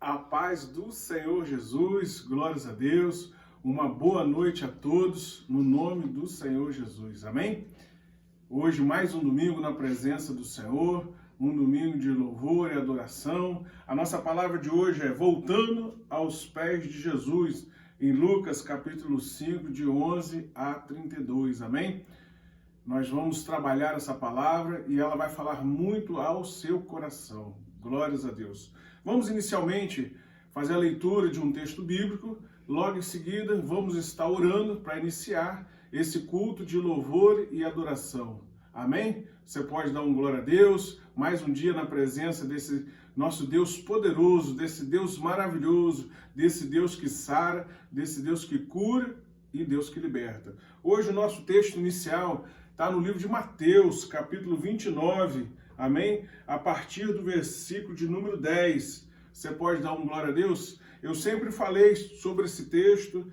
A paz do Senhor Jesus, glórias a Deus, uma boa noite a todos, no nome do Senhor Jesus, amém? Hoje mais um domingo na presença do Senhor, um domingo de louvor e adoração. A nossa palavra de hoje é voltando aos pés de Jesus, em Lucas capítulo 5, de 11 a 32, amém? Nós vamos trabalhar essa palavra e ela vai falar muito ao seu coração, glórias a Deus. Vamos inicialmente fazer a leitura de um texto bíblico, logo em seguida vamos estar orando para iniciar esse culto de louvor e adoração. Amém? Você pode dar um glória a Deus, mais um dia na presença desse nosso Deus poderoso, desse Deus maravilhoso, desse Deus que sara, desse Deus que cura e Deus que liberta. Hoje o nosso texto inicial está no livro de Mateus, capítulo 29, amém? A partir do versículo de número 10. Você pode dar um glória a Deus? Eu sempre falei sobre esse texto,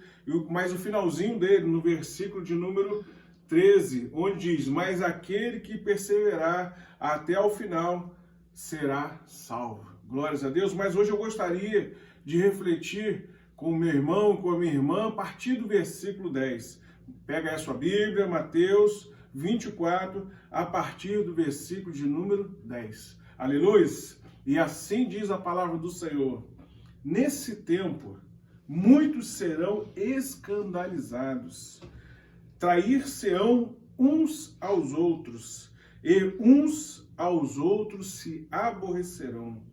mas o finalzinho dele, no versículo de número 13, onde diz: mas aquele que perseverar até ao final será salvo. Glórias a Deus. Mas hoje eu gostaria de refletir com o meu irmão, com a minha irmã, a partir do versículo 10. Pega aí a sua Bíblia, Mateus 24, a partir do versículo de número 10. Aleluia! E assim diz a palavra do Senhor: nesse tempo, muitos serão escandalizados, trair-se-ão uns aos outros, e uns aos outros se aborrecerão.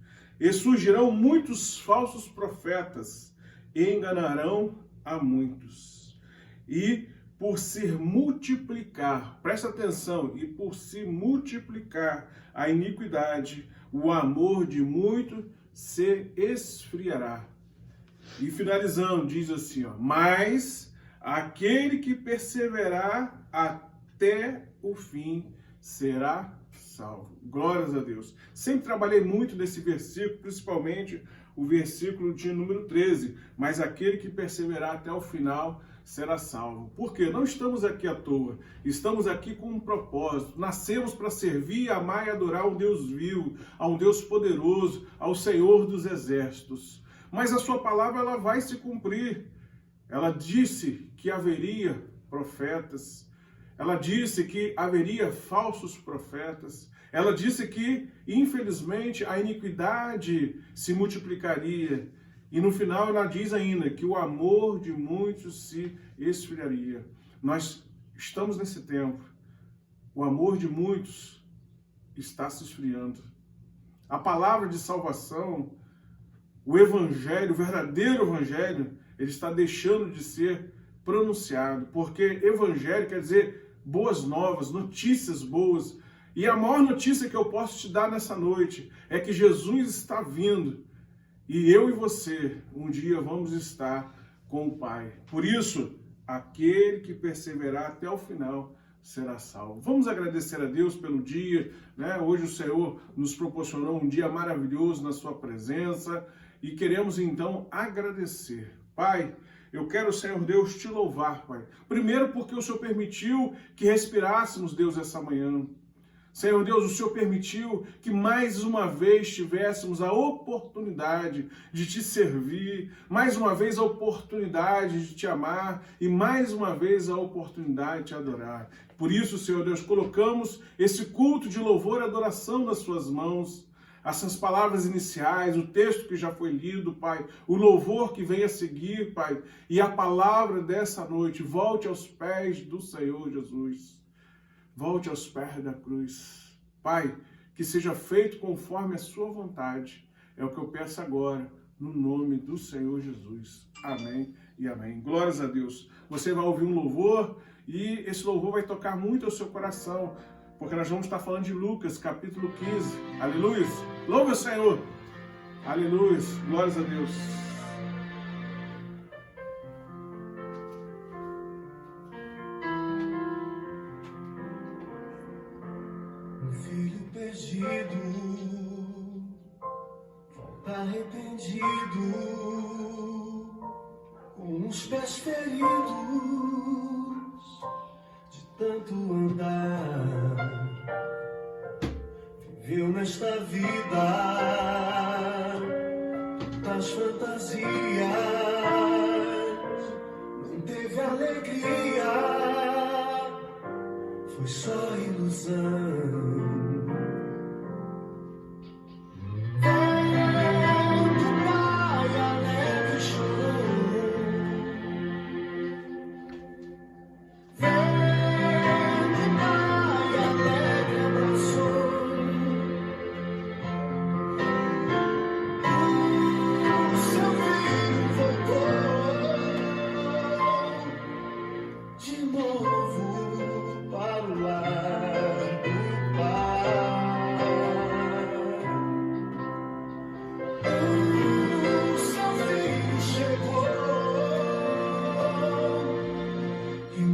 E surgirão muitos falsos profetas, e enganarão a muitos. E por se multiplicar, presta atenção, e por se multiplicar a iniquidade, o amor de muitos se esfriará. E finalizando, diz assim, ó: mas aquele que perseverar até o fim será salvo. Glórias a Deus. Sempre trabalhei muito nesse versículo, principalmente o versículo de número 13. Mas aquele que perseverar até o final será salvo. Por quê? Não estamos aqui à toa. Estamos aqui com um propósito. Nascemos para servir, amar e adorar um Deus vivo, a um Deus poderoso, ao Senhor dos exércitos. Mas a sua palavra ela vai se cumprir. Ela disse que haveria profetas. Ela disse que haveria falsos profetas. Ela disse que, infelizmente, a iniquidade se multiplicaria. E no final ela diz ainda que o amor de muitos se esfriaria. Nós estamos nesse tempo. O amor de muitos está se esfriando. A palavra de salvação, o evangelho, o verdadeiro evangelho, ele está deixando de ser pronunciado. Porque evangelho quer dizer boas novas, notícias boas. E a maior notícia que eu posso te dar nessa noite é que Jesus está vindo. E eu e você, um dia vamos estar com o Pai. Por isso, aquele que perseverar até o final será salvo. Vamos agradecer a Deus pelo dia, né? Hoje o Senhor nos proporcionou um dia maravilhoso na sua presença e queremos então agradecer. Pai, eu quero, Senhor Deus, te louvar, Pai. Primeiro porque o Senhor permitiu que respirássemos, Deus, essa manhã. Senhor Deus, o Senhor permitiu que mais uma vez tivéssemos a oportunidade de te servir, mais uma vez a oportunidade de te amar e mais uma vez a oportunidade de te adorar. Por isso, Senhor Deus, colocamos esse culto de louvor e adoração nas suas mãos. Essas palavras iniciais, o texto que já foi lido, Pai, o louvor que vem a seguir, Pai, e a palavra dessa noite, volte aos pés do Senhor Jesus. Volte aos pés da cruz. Pai, que seja feito conforme a sua vontade. É o que eu peço agora, no nome do Senhor Jesus. Amém e amém. Glórias a Deus. Você vai ouvir um louvor e esse louvor vai tocar muito ao seu coração, porque nós vamos estar falando de Lucas, capítulo 15. Aleluia. Louve o Senhor. Aleluia. Glórias a Deus. Filho perdido, volta arrependido, com os pés feridos, de tanto andar, viveu nesta vida das fantasias, não teve alegria, foi só ilusão.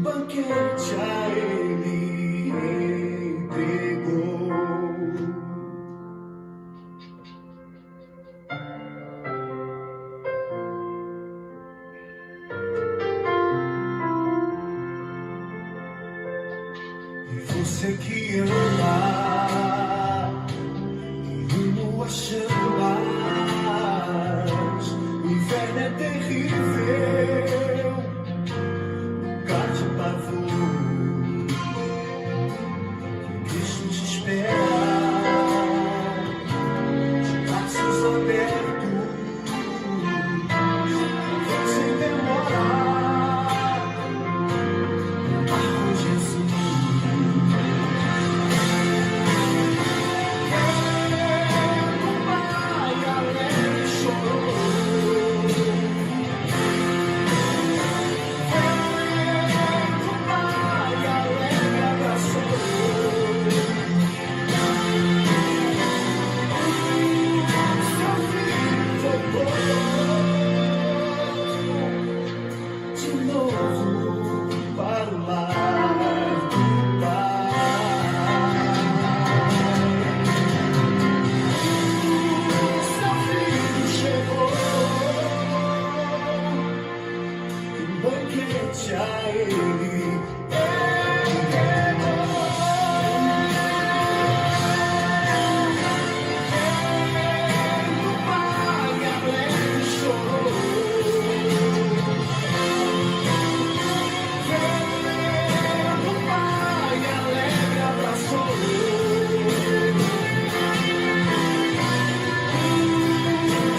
Banquete a ele entregou. E você que ama e rumo a chamas, o inverno é terrível. Cristo te espera, de braços abertos, sem demora, com Jesus. O Pai alegre chorou. Banquete a ele o Pai alegre chorou. O Pai alegre abraçou.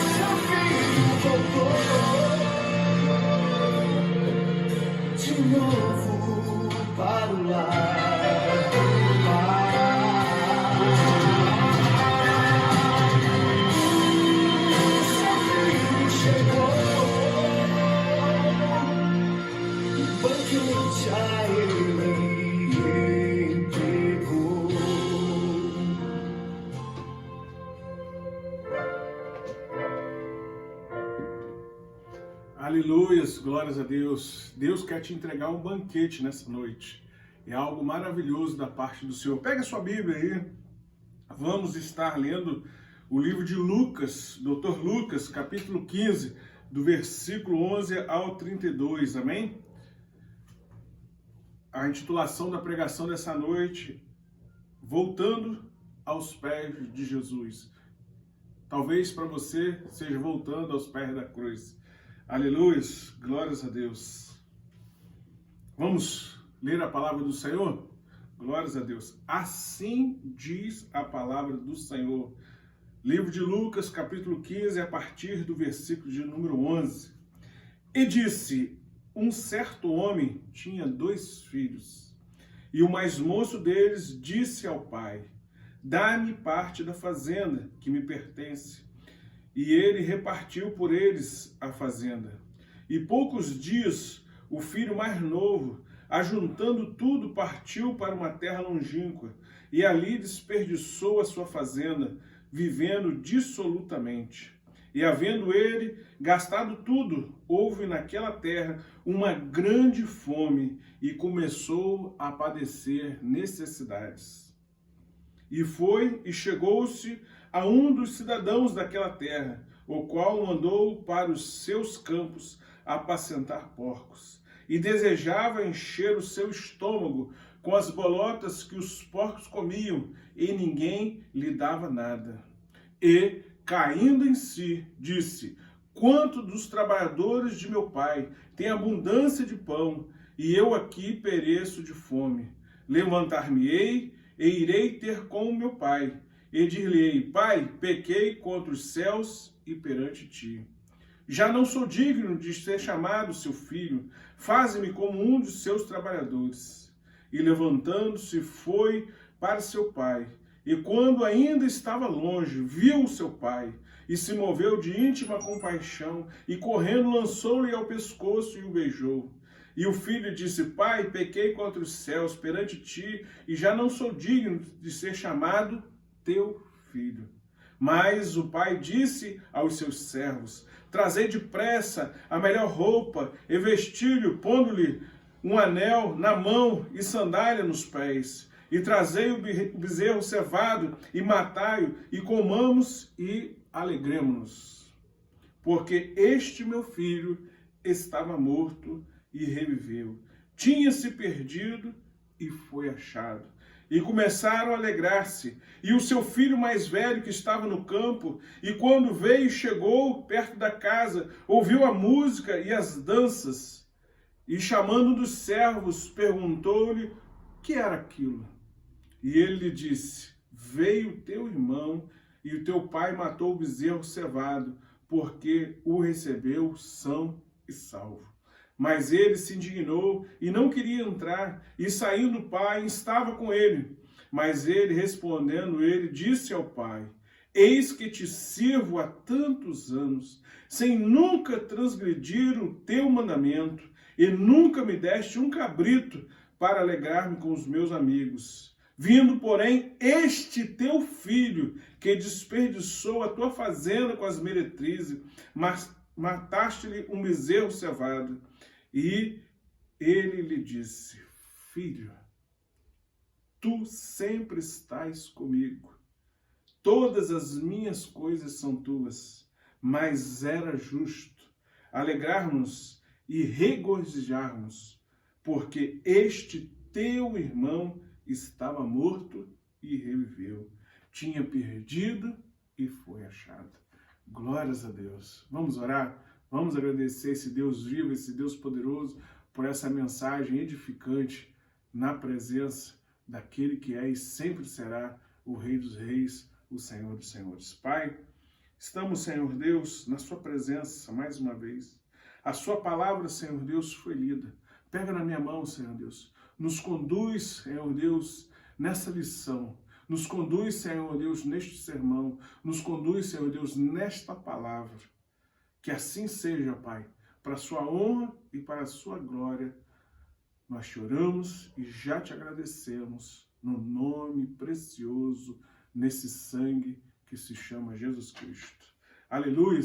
Seu filho voltou de novo para o lar do Pai. Seu filho chegou, o banquete a ele entregou. Aleluias, glórias a Deus. Deus quer te entregar um banquete nessa noite. É algo maravilhoso da parte do Senhor. Pega a sua Bíblia aí. Vamos estar lendo o livro de Lucas, Dr. Lucas, capítulo 15, do versículo 11 ao 32. Amém? A intitulação da pregação dessa noite, Voltando aos pés de Jesus. Talvez para você seja voltando aos pés da cruz. Aleluia, glórias a Deus. Vamos ler a palavra do Senhor? Glórias a Deus. Assim diz a palavra do Senhor. Livro de Lucas, capítulo 15, a partir do versículo de número 11. E disse, um certo homem tinha 2 filhos. E o mais moço deles disse ao pai, dá-me parte da fazenda que me pertence. E ele repartiu por eles a fazenda. E poucos dias, o filho mais novo, ajuntando tudo, partiu para uma terra longínqua, e ali desperdiçou a sua fazenda, vivendo dissolutamente. E havendo ele gastado tudo, houve naquela terra uma grande fome, e começou a padecer necessidades. E foi e chegou-se a um dos cidadãos daquela terra, o qual mandou para os seus campos apacentar porcos, e desejava encher o seu estômago com as bolotas que os porcos comiam, e ninguém lhe dava nada. E, caindo em si, disse, quanto dos trabalhadores de meu pai tem abundância de pão, e eu aqui pereço de fome. Levantar-me-ei e irei ter com meu pai, e dir-lhe-ei: Pai, pequei contra os céus e perante ti. Já não sou digno de ser chamado seu filho, faze-me como um dos seus trabalhadores. E levantando-se foi para seu pai. E quando ainda estava longe, viu o seu pai, e se moveu de íntima compaixão, e correndo lançou-lhe ao pescoço e o beijou. E o filho disse: Pai, pequei contra os céus perante ti, e já não sou digno de ser chamado teu filho. Mas o pai disse aos seus servos: Trazei depressa a melhor roupa, e vestiu-lhe, pondo-lhe um anel na mão e sandália nos pés. E trazei o bezerro cevado, e matai-o, e comamos e alegremo-nos. Porque este meu filho estava morto e reviveu. Tinha-se perdido e foi achado. E começaram a alegrar-se. E o seu filho mais velho, que estava no campo, e quando veio e chegou perto da casa, ouviu a música e as danças. E chamando um dos servos, perguntou-lhe o que era aquilo. E ele lhe disse: Veio teu irmão, e o teu pai matou o bezerro cevado, porque o recebeu são e salvo. Mas ele se indignou e não queria entrar, e saindo o pai estava com ele. Mas ele, respondendo, ele disse ao pai: Eis que te sirvo há tantos anos, sem nunca transgredir o teu mandamento, e nunca me deste um cabrito para alegrar-me com os meus amigos. Vindo, porém, este teu filho, que desperdiçou a tua fazenda com as meretrizes, mas mataste-lhe um bezerro cevado. E ele lhe disse: Filho, tu sempre estás comigo. Todas as minhas coisas são tuas, mas era justo alegrarmos e regozijarmos, porque este teu irmão estava morto e reviveu. Tinha perdido e foi achado. Glórias a Deus. Vamos orar? Vamos agradecer esse Deus vivo, esse Deus poderoso, por essa mensagem edificante na presença daquele que é e sempre será o Rei dos Reis, o Senhor dos Senhores. Pai, estamos, Senhor Deus, na sua presença mais uma vez. A sua palavra, Senhor Deus, foi lida. Pega na minha mão, Senhor Deus. Nos conduz, Senhor Deus, nessa lição. Nos conduz, Senhor Deus, neste sermão. Nos conduz, Senhor Deus, nesta palavra. Que assim seja, Pai, para a sua honra e para a sua glória. Nós choramos e já te agradecemos no nome precioso, nesse sangue que se chama Jesus Cristo. Aleluia!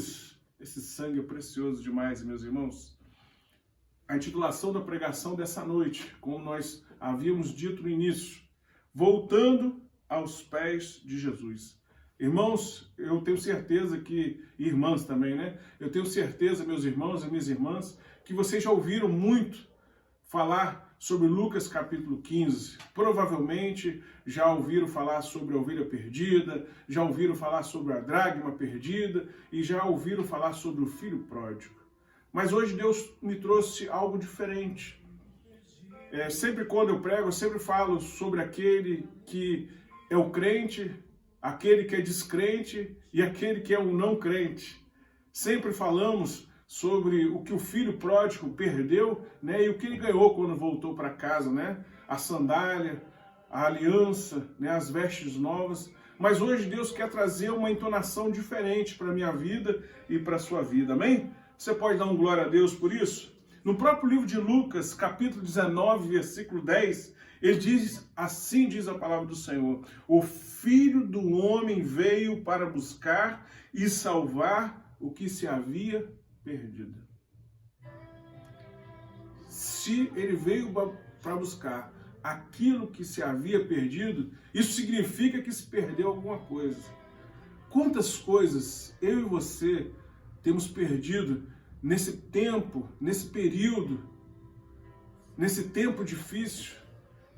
Esse sangue é precioso demais, meus irmãos. A intitulação da pregação dessa noite, como nós havíamos dito no início, voltando aos pés de Jesus. Irmãos, eu tenho certeza que, irmãs também, né? Eu tenho certeza, meus irmãos e minhas irmãs, que vocês já ouviram muito falar sobre Lucas capítulo 15. Provavelmente já ouviram falar sobre a ovelha perdida, já ouviram falar sobre a dracma perdida e já ouviram falar sobre o filho pródigo. Mas hoje Deus me trouxe algo diferente. Sempre quando eu prego, eu sempre falo sobre aquele que é o crente, aquele que é descrente e aquele que é o não crente. Sempre falamos sobre o que o filho pródigo perdeu, né, e o que ele ganhou quando voltou para casa, né? A sandália, a aliança, né, as vestes novas. Mas hoje Deus quer trazer uma entonação diferente para a minha vida e para a sua vida, amém? Você pode dar um glória a Deus por isso? No próprio livro de Lucas, capítulo 19, versículo 10, ele diz, assim diz a palavra do Senhor: o Filho do Homem veio para buscar e salvar o que se havia perdido. Se ele veio para buscar aquilo que se havia perdido, isso significa que se perdeu alguma coisa. Quantas coisas eu e você temos perdido nesse tempo, nesse período, nesse tempo difícil,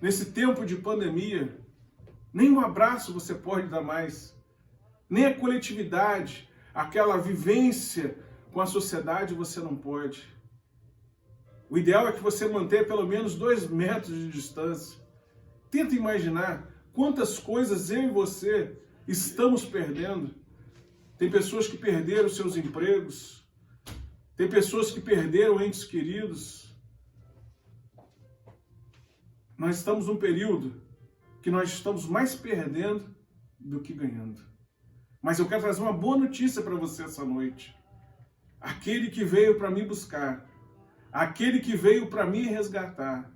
nesse tempo de pandemia? Nem um abraço você pode dar mais, nem a coletividade, aquela vivência com a sociedade você não pode. O ideal é que você mantenha pelo menos 2 metros de distância. Tenta imaginar quantas coisas eu e você estamos perdendo. Tem pessoas que perderam seus empregos. Tem pessoas que perderam entes queridos. Nós estamos num período que nós estamos mais perdendo do que ganhando. Mas eu quero trazer uma boa notícia para você essa noite. Aquele que veio para me buscar, aquele que veio para me resgatar,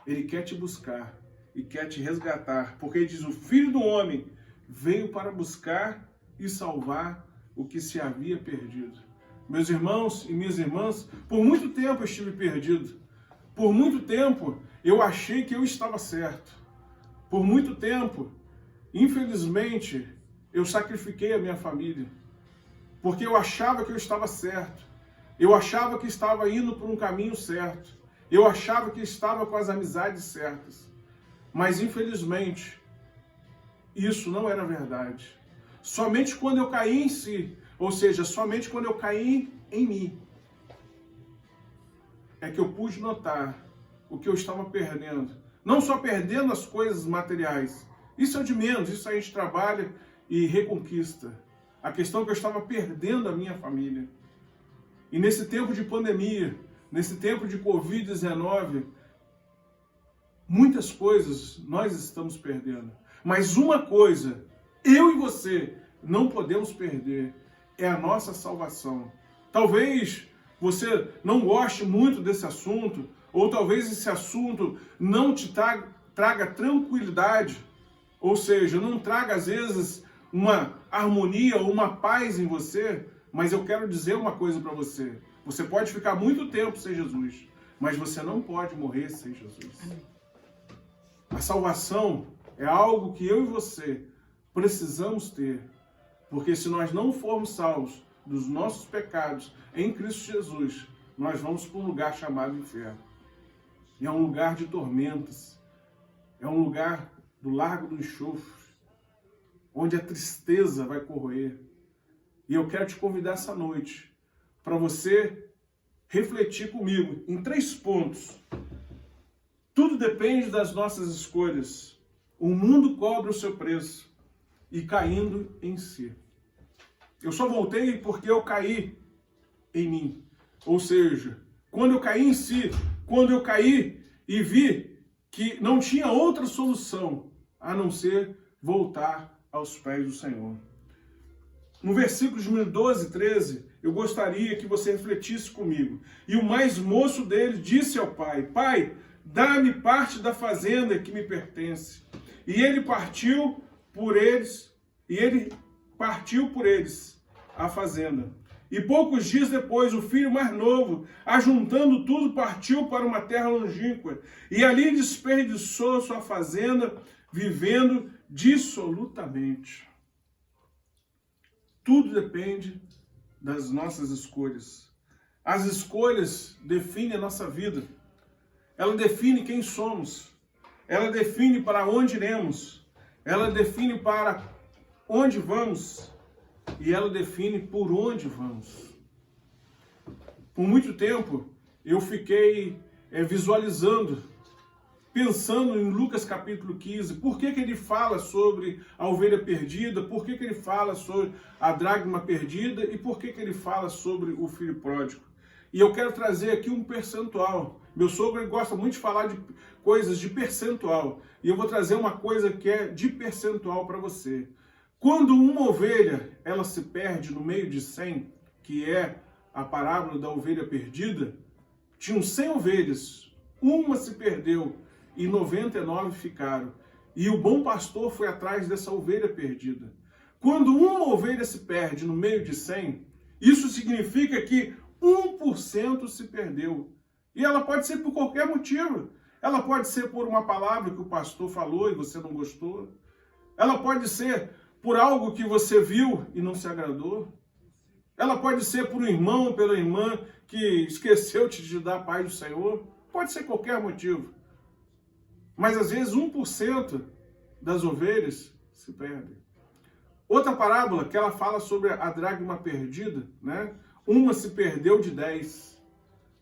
ele quer te buscar e quer te resgatar, porque ele diz, o Filho do Homem veio para buscar e salvar o que se havia perdido. Meus irmãos e minhas irmãs, por muito tempo eu estive perdido. Por muito tempo eu achei que eu estava certo. Por muito tempo, infelizmente, eu sacrifiquei a minha família. Porque eu achava que eu estava certo. Eu achava que estava indo por um caminho certo. Eu achava que estava com as amizades certas. Mas, infelizmente, isso não era verdade. Somente quando eu caí em si, ou seja, somente quando eu caí em mim, é que eu pude notar o que eu estava perdendo. Não só perdendo as coisas materiais. Isso é o de menos, isso a gente trabalha e reconquista. A questão é que eu estava perdendo a minha família. E nesse tempo de pandemia, nesse tempo de Covid-19, muitas coisas nós estamos perdendo. Mas uma coisa, eu e você não podemos perder, é a nossa salvação. Talvez você não goste muito desse assunto, ou talvez esse assunto não te traga tranquilidade, ou seja, não traga às vezes uma harmonia ou uma paz em você, mas eu quero dizer uma coisa para você. Você pode ficar muito tempo sem Jesus, mas você não pode morrer sem Jesus. A salvação é algo que eu e você precisamos ter, porque se nós não formos salvos dos nossos pecados em Cristo Jesus, nós vamos para um lugar chamado inferno. E é um lugar de tormentas, é um lugar do largo do enxofre, onde a tristeza vai corroer. E eu quero te convidar essa noite para você refletir comigo em 3 pontos. Tudo depende das nossas escolhas. O mundo cobra o seu preço e caindo em si. Eu só voltei porque eu caí em mim. Ou seja, quando eu caí em si, quando eu caí e vi que não tinha outra solução a não ser voltar aos pés do Senhor. No versículo de 12 e 13, eu gostaria que você refletisse comigo. E o mais moço dele disse ao pai, Pai, dá-me parte da fazenda que me pertence. E ele partiu por eles a fazenda. E poucos dias depois, o filho mais novo, ajuntando tudo, partiu para uma terra longínqua. E ali desperdiçou sua fazenda, vivendo dissolutamente. Tudo depende das nossas escolhas. As escolhas definem a nossa vida. Ela define quem somos. Ela define para onde iremos. Ela define para onde vamos. E ela define por onde vamos. Por muito tempo, eu fiquei visualizando, pensando em Lucas capítulo 15, por que ele fala sobre a ovelha perdida, por que ele fala sobre a dracma perdida e por que ele fala sobre o filho pródigo. E eu quero trazer aqui um percentual. Meu sogro gosta muito de falar de coisas de percentual. E eu vou trazer uma coisa que é de percentual para você. Quando uma ovelha ela se perde no meio de 100, que é a parábola da ovelha perdida, tinham 100 ovelhas, uma se perdeu e 99 ficaram. E o bom pastor foi atrás dessa ovelha perdida. Quando uma ovelha se perde no meio de 100, isso significa que 1% se perdeu. E ela pode ser por qualquer motivo. Ela pode ser por uma palavra que o pastor falou e você não gostou. Ela pode ser por algo que você viu e não se agradou. Ela pode ser por um irmão ou pela irmã que esqueceu de te dar a paz do Senhor. Pode ser qualquer motivo. Mas às vezes 1% das ovelhas se perdem. Outra parábola que ela fala sobre a dracma perdida, né? uma se perdeu de 10.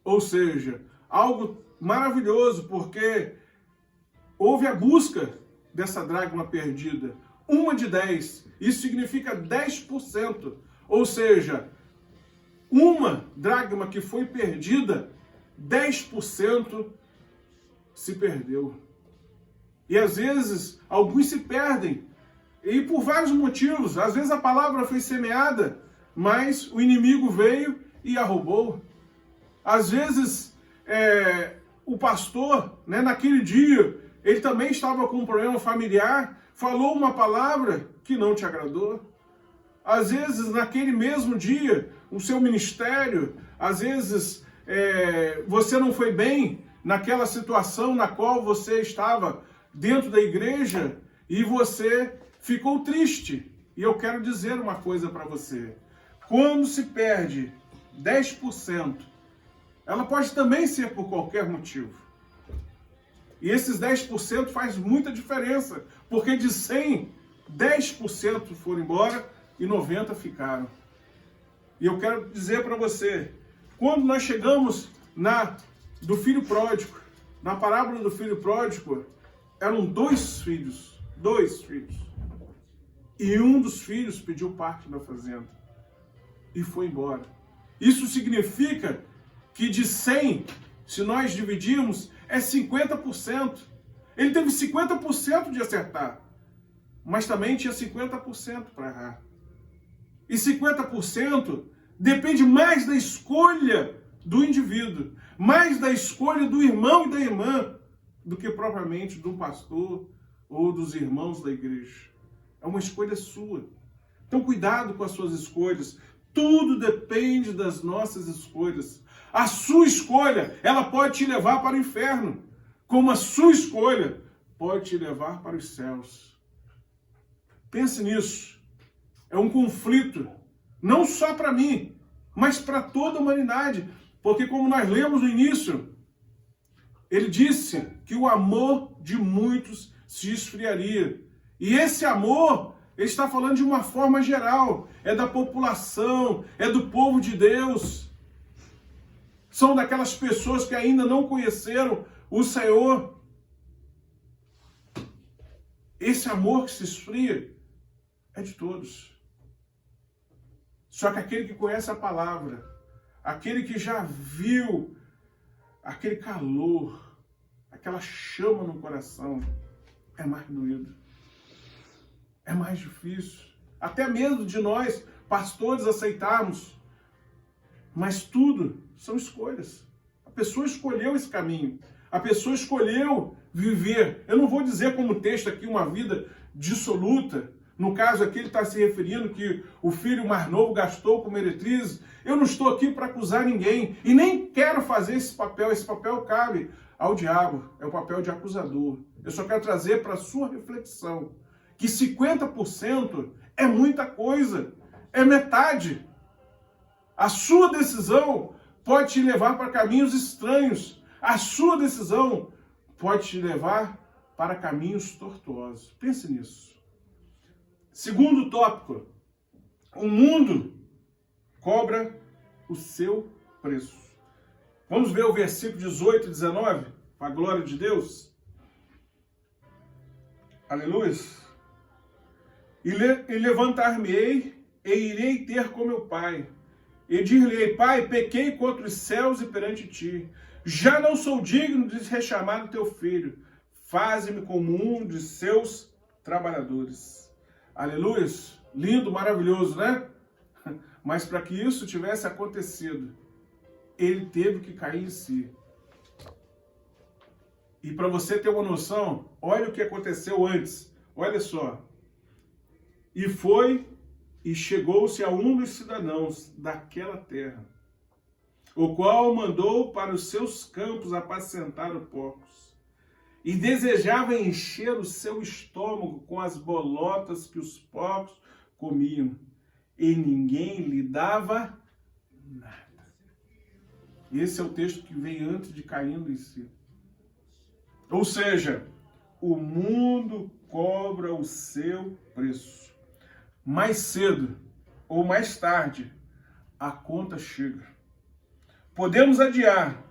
Ou seja, algo maravilhoso, porque houve a busca dessa dracma perdida. Uma de 10. Isso significa 10%. Ou seja, uma dracma que foi perdida, 10% se perdeu. E às vezes, alguns se perdem. E por vários motivos. Às vezes a palavra foi semeada, mas o inimigo veio e a roubou. Às vezes, o pastor, né, naquele dia, ele também estava com um problema familiar, falou uma palavra que não te agradou. Às vezes, naquele mesmo dia, o seu ministério, às vezes, você não foi bem naquela situação na qual você estava dentro da igreja e você ficou triste. E eu quero dizer uma coisa para você. Quando se perde 10%, ela pode também ser por qualquer motivo. E esses 10% faz muita diferença, porque de 100, 10% foram embora e 90% ficaram. E eu quero dizer para você, quando nós chegamos do filho pródigo, na parábola do filho pródigo, eram 2 filhos. E um dos filhos pediu parte da fazenda e foi embora. Isso significa que de 100, se nós dividirmos, é 50%. Ele teve 50% de acertar, mas também tinha 50% para errar. E 50% depende mais da escolha do indivíduo, mais da escolha do irmão e da irmã, do que propriamente do pastor ou dos irmãos da igreja. É uma escolha sua. Então cuidado com as suas escolhas. Tudo depende das nossas escolhas. A sua escolha, ela pode te levar para o inferno, como a sua escolha pode te levar para os céus. Pense nisso. É um conflito, não só para mim, mas para toda a humanidade. Porque como nós lemos no início, ele disse que o amor de muitos se esfriaria. E esse amor, ele está falando de uma forma geral. É da população, é do povo de Deus. São daquelas pessoas que ainda não conheceram o Senhor. Esse amor que se esfria é de todos. Só que aquele que conhece a palavra, aquele que já viu aquele calor, aquela chama no coração, é mais doído. É mais difícil. Até mesmo de nós, pastores, aceitarmos. Mas tudo são escolhas. A pessoa escolheu esse caminho. A pessoa escolheu viver. Eu não vou dizer como texto aqui uma vida dissoluta. No caso aqui ele está se referindo que o filho mais novo gastou com meretrizes. Eu não estou aqui para acusar ninguém. E nem quero fazer esse papel. Esse papel cabe ao diabo. É o papel de acusador. Eu só quero trazer para a sua reflexão que 50% é muita coisa. É metade. A sua decisão pode te levar para caminhos estranhos. A sua decisão pode te levar para caminhos tortuosos. Pense nisso. Segundo tópico, o mundo cobra o seu preço. Vamos ver o versículo 18 e 19, para a glória de Deus. Aleluia. E levantar-me-ei e irei ter com meu pai. E dir-lhe-ei: Pai, pequei contra os céus e perante ti. Já não sou digno de ser chamado teu filho. Faze-me como um de seus trabalhadores. Aleluia. Lindo, maravilhoso, né? Mas para que isso tivesse acontecido, ele teve que cair em si. E para você ter uma noção, olha o que aconteceu antes. Olha só. E foi e chegou-se a um dos cidadãos daquela terra, o qual mandou para os seus campos apacentar os porcos, e desejava encher o seu estômago com as bolotas que os porcos comiam, e ninguém lhe dava nada. Esse é o texto que vem antes de caindo em si. Ou seja, o mundo cobra o seu preço. Mais cedo ou mais tarde, a conta chega. Podemos adiar,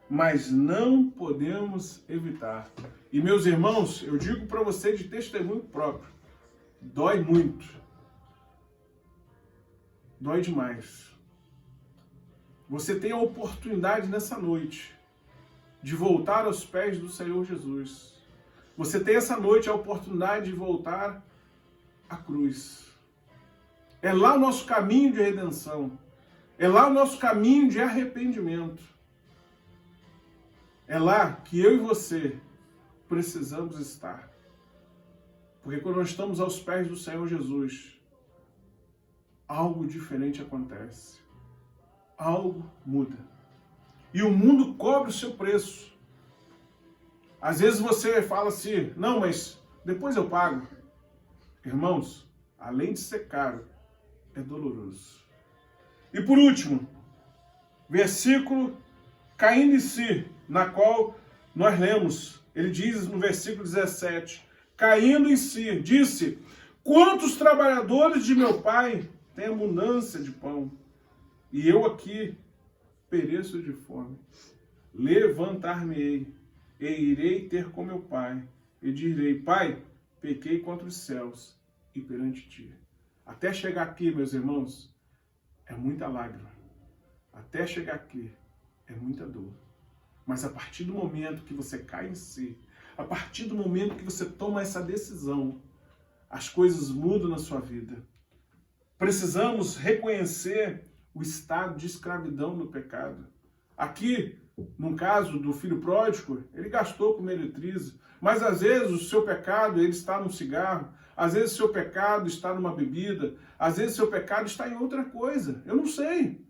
mas não podemos evitar. E, meus irmãos, eu digo para você de testemunho próprio, dói muito. Dói demais. Você tem a oportunidade nessa noite de voltar aos pés do Senhor Jesus. Você tem essa noite a oportunidade de voltar à cruz. É lá o nosso caminho de redenção. É lá o nosso caminho de arrependimento. É lá que eu e você precisamos estar. Porque quando nós estamos aos pés do Senhor Jesus, algo diferente acontece. Algo muda. E o mundo cobra o seu preço. Às vezes você fala assim, não, mas depois eu pago. Irmãos, além de ser caro, é doloroso. E por último, versículo caindo em si, na qual nós lemos. Ele diz no versículo 17, caindo em si, disse, quantos trabalhadores de meu pai têm abundância de pão, e eu aqui pereço de fome. Levantar-me-ei, e irei ter com meu pai, e direi, pai, pequei contra os céus e perante ti. Até chegar aqui, meus irmãos, é muita lágrima. Até chegar aqui, é muita dor. Mas a partir do momento que você cai em si, a partir do momento que você toma essa decisão, as coisas mudam na sua vida. Precisamos reconhecer o estado de escravidão do pecado. Aqui, no caso do filho pródigo, ele gastou com meretriz, mas às vezes o seu pecado ele está num cigarro, às vezes o seu pecado está numa bebida, às vezes o seu pecado está em outra coisa. Eu não sei.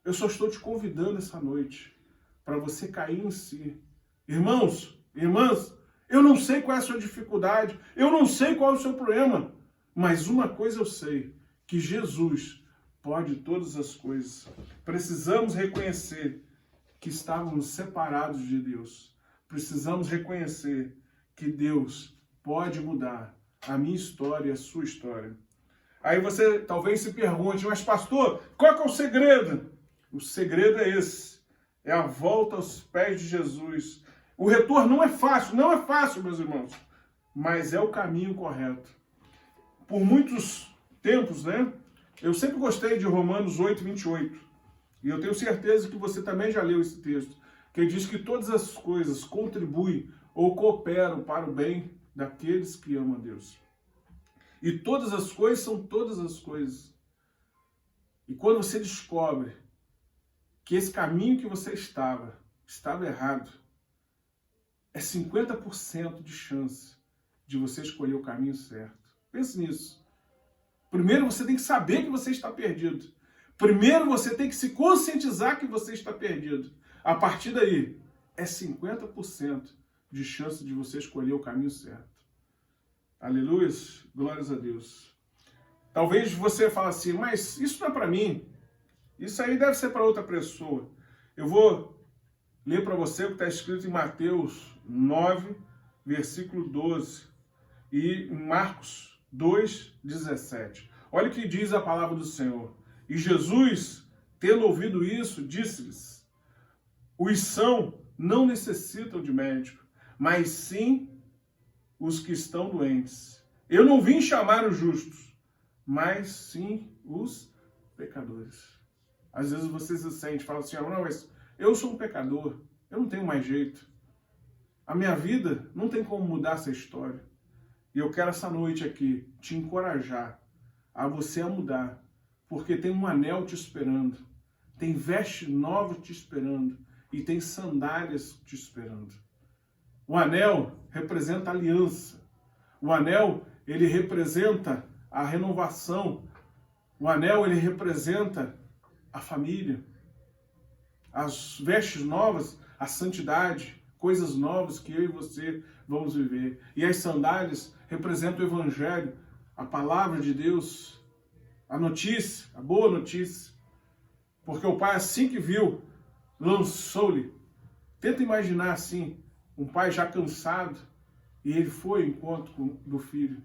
Eu só estou te convidando essa noite para você cair em si. Irmãos, irmãs, eu não sei qual é a sua dificuldade, eu não sei qual é o seu problema, mas uma coisa eu sei, que Jesus pode todas as coisas. Precisamos reconhecer que estávamos separados de Deus. Precisamos reconhecer que Deus pode mudar a minha história e a sua história. Aí você talvez se pergunte, mas pastor, qual é que é o segredo? O segredo é esse, é a volta aos pés de Jesus. O retorno não é fácil, meus irmãos, mas é o caminho correto. Por muitos tempos, né? Eu sempre gostei de Romanos 8, 28. E eu tenho certeza que você também já leu esse texto, que diz que todas as coisas contribuem ou cooperam para o bem daqueles que amam a Deus. E todas as coisas são todas as coisas. E quando você descobre que esse caminho que você estava errado, é 50% de chance de você escolher o caminho certo. Pense nisso. Primeiro você tem que saber que você está perdido. Primeiro você tem que se conscientizar que você está perdido. A partir daí, é 50% de chance de você escolher o caminho certo. Aleluia, glórias a Deus. Talvez você fale assim, mas isso não é para mim. Isso aí deve ser para outra pessoa. Eu vou ler para você o que está escrito em Mateus 9, versículo 12. E em Marcos 2, 17. Olha o que diz a palavra do Senhor. E Jesus, tendo ouvido isso, disse-lhes, os são não necessitam de médico, mas sim os que estão doentes. Eu não vim chamar os justos, mas sim os pecadores. Às vezes você se sente, fala assim, não, mas eu sou um pecador, eu não tenho mais jeito. A minha vida não tem como mudar essa história. E eu quero essa noite aqui te encorajar a você a mudar, porque tem um anel te esperando, tem veste nova te esperando e tem sandálias te esperando. O anel representa a aliança. O anel, ele representa a renovação. O anel, ele representa a família. As vestes novas, a santidade, coisas novas que eu e você vamos viver. E as sandálias representam o Evangelho, a palavra de Deus, a notícia, a boa notícia. Porque o pai, assim que viu, lançou-lhe. Tenta imaginar assim, um pai já cansado, e ele foi ao encontro do filho.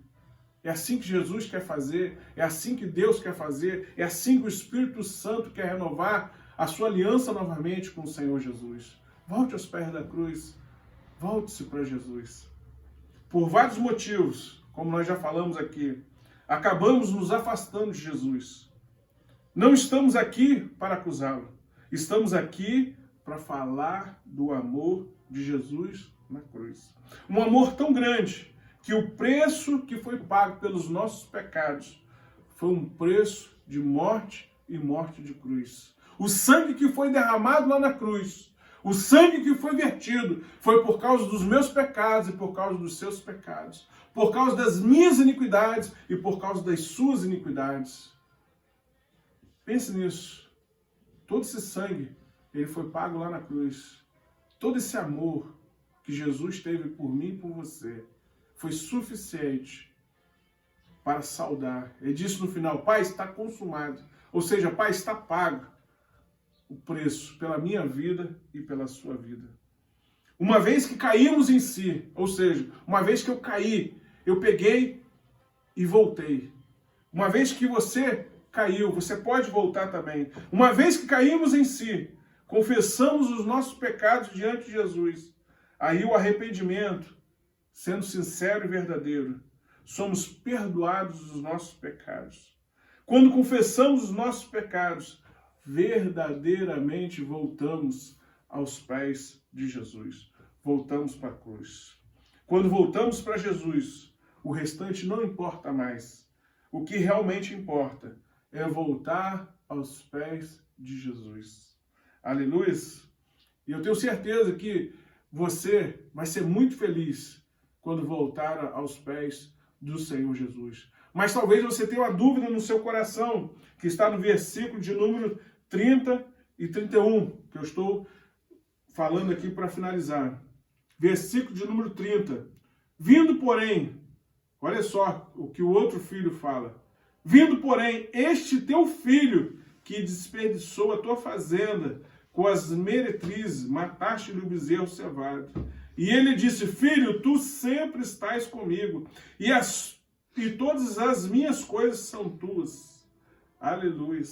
É assim que Jesus quer fazer, é assim que Deus quer fazer, é assim que o Espírito Santo quer renovar a sua aliança novamente com o Senhor Jesus. Volte aos pés da cruz, volte-se para Jesus. Por vários motivos, como nós já falamos aqui, acabamos nos afastando de Jesus. Não estamos aqui para acusá-lo, estamos aqui para falar do amor de Jesus na cruz. Um amor tão grande que o preço que foi pago pelos nossos pecados foi um preço de morte e morte de cruz. O sangue que foi derramado lá na cruz, o sangue que foi vertido, foi por causa dos meus pecados e por causa dos seus pecados, por causa das minhas iniquidades e por causa das suas iniquidades. Pense nisso. Todo esse sangue, ele foi pago lá na cruz. Todo esse amor que Jesus teve por mim e por você foi suficiente para saldar. Ele disse no final, Pai, está consumado. Ou seja, Pai, está pago o preço pela minha vida e pela sua vida. Uma vez que caímos em si, ou seja, uma vez que eu caí, eu peguei e voltei. Uma vez que você caiu, você pode voltar também. Uma vez que caímos em si, confessamos os nossos pecados diante de Jesus. Aí o arrependimento, sendo sincero e verdadeiro, somos perdoados dos nossos pecados. Quando confessamos os nossos pecados, verdadeiramente voltamos aos pés de Jesus. Voltamos para a cruz. Quando voltamos para Jesus, o restante não importa mais. O que realmente importa é voltar aos pés de Jesus. Aleluia! E eu tenho certeza que você vai ser muito feliz quando voltar aos pés do Senhor Jesus. Mas talvez você tenha uma dúvida no seu coração, que está no versículo de número 30 e 31, que eu estou falando aqui para finalizar. Versículo de número 30. Vindo, porém, olha só o que o outro filho fala. Vindo, porém, este teu filho, que desperdiçou a tua fazenda com as meretrizes, mataste-lhe o bezerro cevado. E ele disse, filho, tu sempre estás comigo, e todas as minhas coisas são tuas. Aleluia.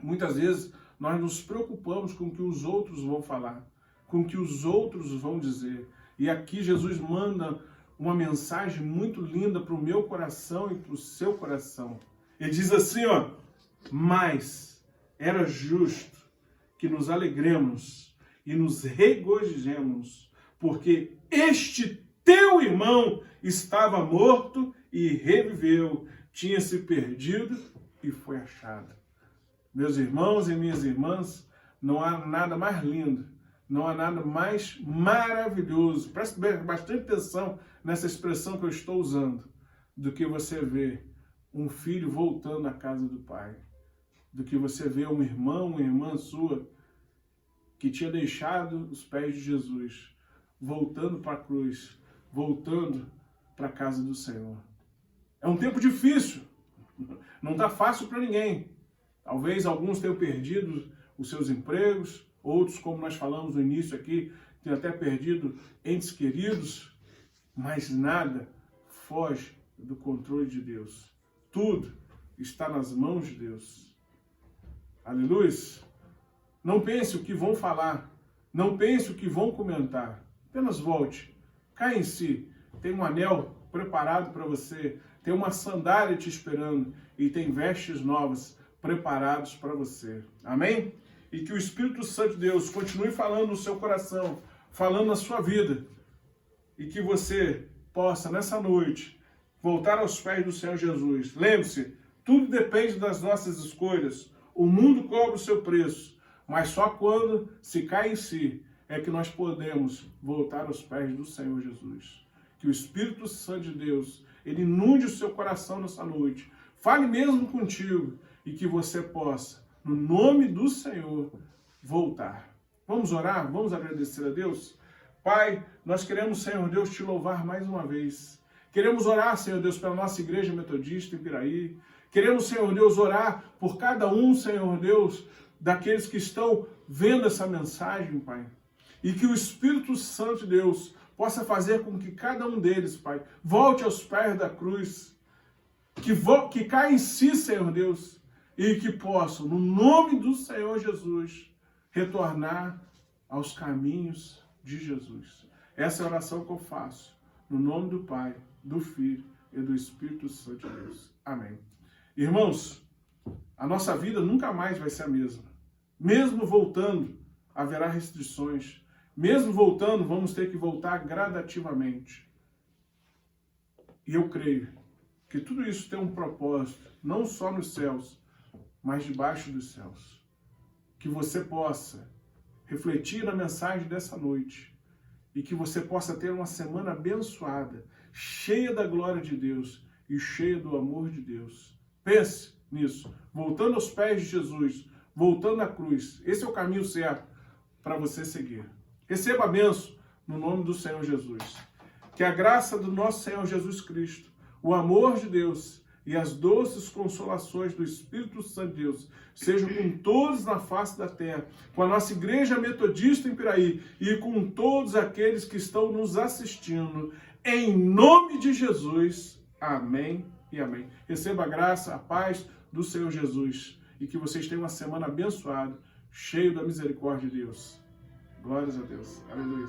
Muitas vezes nós nos preocupamos com o que os outros vão falar, com o que os outros vão dizer. E aqui Jesus manda uma mensagem muito linda para o meu coração e para o seu coração. Ele diz assim, ó, mas era justo que nos alegremos e nos regozijemos, porque este teu irmão estava morto e reviveu, tinha se perdido e foi achado. Meus irmãos e minhas irmãs, não há nada mais lindo, não há nada mais maravilhoso, preste bastante atenção nessa expressão que eu estou usando, do que você ver um filho voltando à casa do pai, do que você ver um irmão, uma irmã sua, que tinha deixado os pés de Jesus, voltando para a cruz, voltando para a casa do Senhor. É um tempo difícil, não está fácil para ninguém. Talvez alguns tenham perdido os seus empregos, outros, como nós falamos no início aqui, tenham até perdido entes queridos, mas nada foge do controle de Deus. Tudo está nas mãos de Deus. Aleluia! Não pense o que vão falar, não pense o que vão comentar. Apenas volte, caia em si. Tem um anel preparado para você, tem uma sandália te esperando e tem vestes novas preparados para você. Amém? E que o Espírito Santo de Deus continue falando no seu coração, falando na sua vida, e que você possa, nessa noite, voltar aos pés do Senhor Jesus. Lembre-se, tudo depende das nossas escolhas. O mundo cobra o seu preço, mas só quando se cai em si é que nós podemos voltar aos pés do Senhor Jesus. Que o Espírito Santo de Deus, ele inunde o seu coração nessa noite. Fale mesmo contigo e que você possa, no nome do Senhor, voltar. Vamos orar? Vamos agradecer a Deus? Pai, nós queremos, Senhor Deus, te louvar mais uma vez. Queremos orar, Senhor Deus, pela nossa igreja metodista em Piraí. Queremos, Senhor Deus, orar por cada um, Senhor Deus, daqueles que estão vendo essa mensagem, Pai. E que o Espírito Santo de Deus possa fazer com que cada um deles, Pai, volte aos pés da cruz, que caia em si, Senhor Deus, e que possam, no nome do Senhor Jesus, retornar aos caminhos de Jesus. Essa é a oração que eu faço, no nome do Pai, do Filho e do Espírito Santo de Deus. Amém. Irmãos, a nossa vida nunca mais vai ser a mesma. Mesmo voltando, haverá restrições. Mesmo voltando, vamos ter que voltar gradativamente. E eu creio que tudo isso tem um propósito, não só nos céus, mas debaixo dos céus. Que você possa refletir na mensagem dessa noite e que você possa ter uma semana abençoada, cheia da glória de Deus e cheia do amor de Deus. Pense nisso, voltando aos pés de Jesus, voltando à cruz. Esse é o caminho certo para você seguir. Receba a bênção no nome do Senhor Jesus. Que a graça do nosso Senhor Jesus Cristo, o amor de Deus e as doces consolações do Espírito Santo de Deus sejam com todos na face da terra, com a nossa Igreja Metodista em Piraí e com todos aqueles que estão nos assistindo. Em nome de Jesus. Amém e amém. Receba a graça, a paz do Senhor Jesus e que vocês tenham uma semana abençoada, cheio da misericórdia de Deus. Glórias a Deus. Aleluia.